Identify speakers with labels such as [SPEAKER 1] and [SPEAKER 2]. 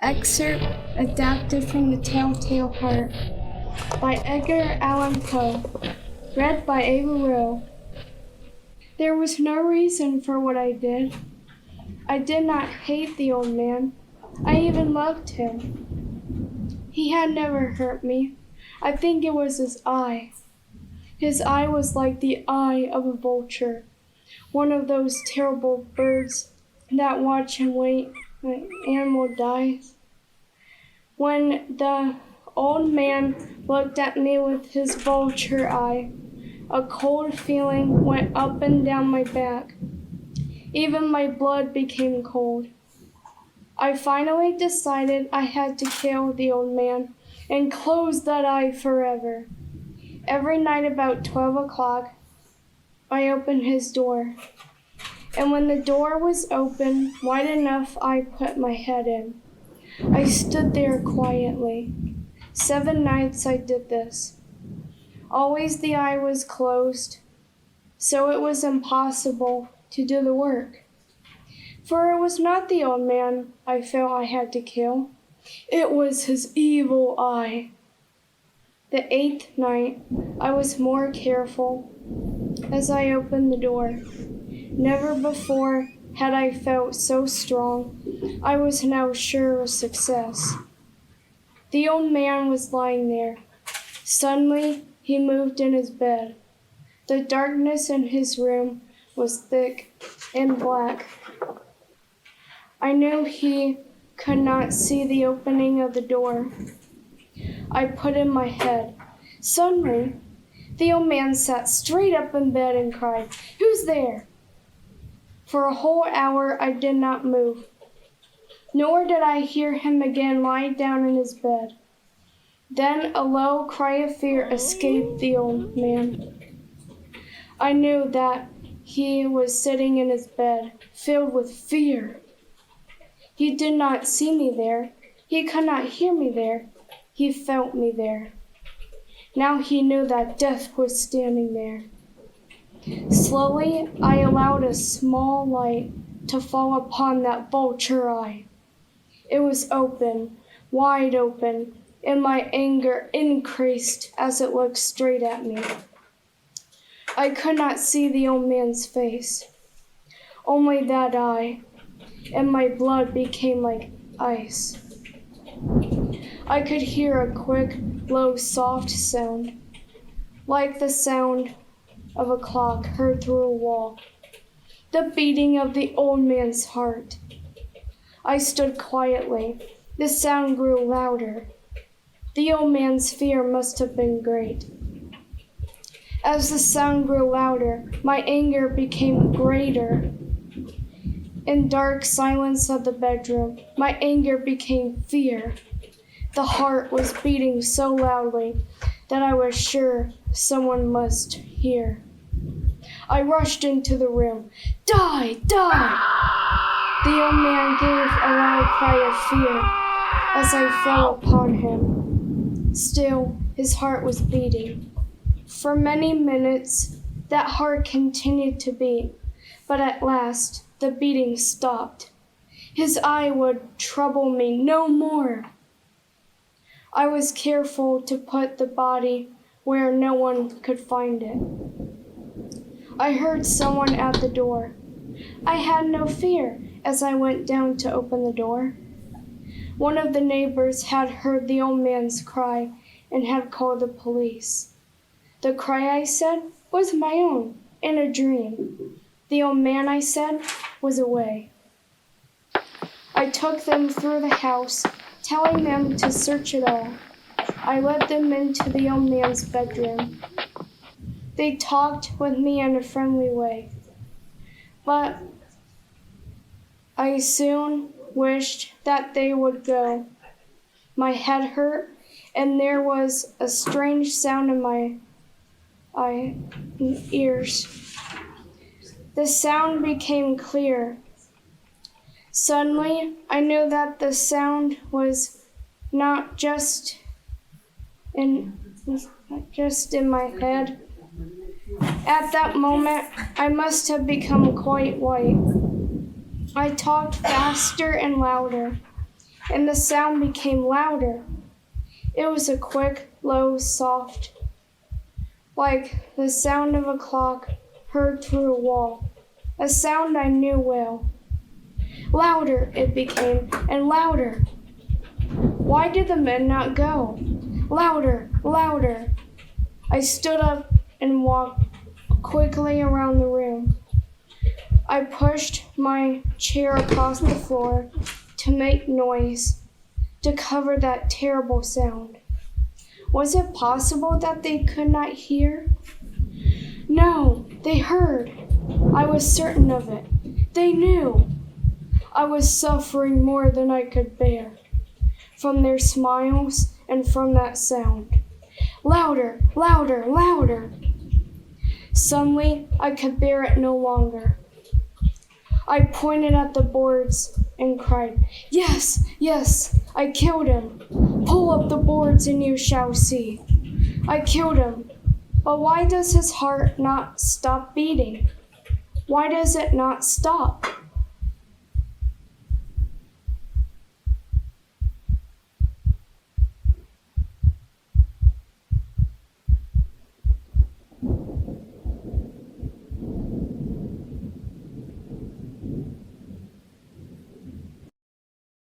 [SPEAKER 1] Excerpt adapted from The Telltale Heart by Edgar Allan Poe, read by Ava Rowe. There was no reason for what I did. I did not hate the old man. I even loved him. He had never hurt me. I think it was his eye. His eye was like the eye of a vulture, one of those terrible birds that watch and wait when an animal dies. When the old man looked at me with his vulture eye, a cold feeling went up and down my back. Even my blood became cold. I finally decided I had to kill the old man and close that eye forever. Every night about 12 o'clock, I opened his door. And when the door was open wide enough, I put my head in. I stood there quietly. 7 nights I did this. Always the eye was closed, so it was impossible to do the work. For it was not the old man I felt I had to kill. It was his evil eye. The 8th night, I was more careful as I opened the door. Never before had I felt so strong. I was now sure of success. The old man was lying there. Suddenly, he moved in his bed. The darkness in his room was thick and black. I knew he could not see the opening of the door. I put in my head. Suddenly, the old man sat straight up in bed and cried, "Who's there?" For a whole hour I did not move, nor did I hear him again lie down in his bed. Then a low cry of fear escaped the old man. I knew that he was sitting in his bed, filled with fear. He did not see me there. He could not hear me there. He felt me there. Now he knew that death was standing there. Slowly, I allowed a small light to fall upon that vulture eye. It was open, wide open, and my anger increased as it looked straight at me. I could not see the old man's face, only that eye, and my blood became like ice. I could hear a quick, low, soft sound, like the sound of a clock heard through a wall, the beating of the old man's heart. I stood quietly. The sound grew louder. The old man's fear must have been great. As the sound grew louder, my anger became greater. In dark silence of the bedroom, my anger became fear. The heart was beating so loudly that I was sure someone must hear. I rushed into the room. "Die! Die!" The old man gave a loud cry of fear as I fell upon him. Still, his heart was beating. For many minutes, that heart continued to beat, but at last, the beating stopped. His eye would trouble me no more. I was careful to put the body where no one could find it. I heard someone at the door. I had no fear as I went down to open the door. One of the neighbors had heard the old man's cry and had called the police. The cry, I said, was my own, in a dream. The old man, I said, was away. I took them through the house, telling them to search it all. I led them into the old man's bedroom. They talked with me in a friendly way, but I soon wished that they would go. My head hurt, and there was a strange sound in my ears. The sound became clear. Suddenly, I knew that the sound was not just in my head. At that moment, I must have become quite white. I talked faster and louder. and the sound became louder. It was a quick, low, soft, like the sound of a clock heard through a wall, a sound I knew well. Louder it became, and louder. Why did the men not go? Louder, louder. I stood up and walked quickly around the room. I pushed my chair across the floor to make noise, to cover that terrible sound. Was it possible that they could not hear? No, they heard. I was certain of it. They knew. I was suffering more than I could bear, from their smiles and from that sound. Louder, louder, louder. Suddenly, I could bear it no longer. I pointed at the boards and cried, "Yes, yes, I killed him. Pull up the boards and you shall see. I killed him. But why does his heart not stop beating? Why does it not stop?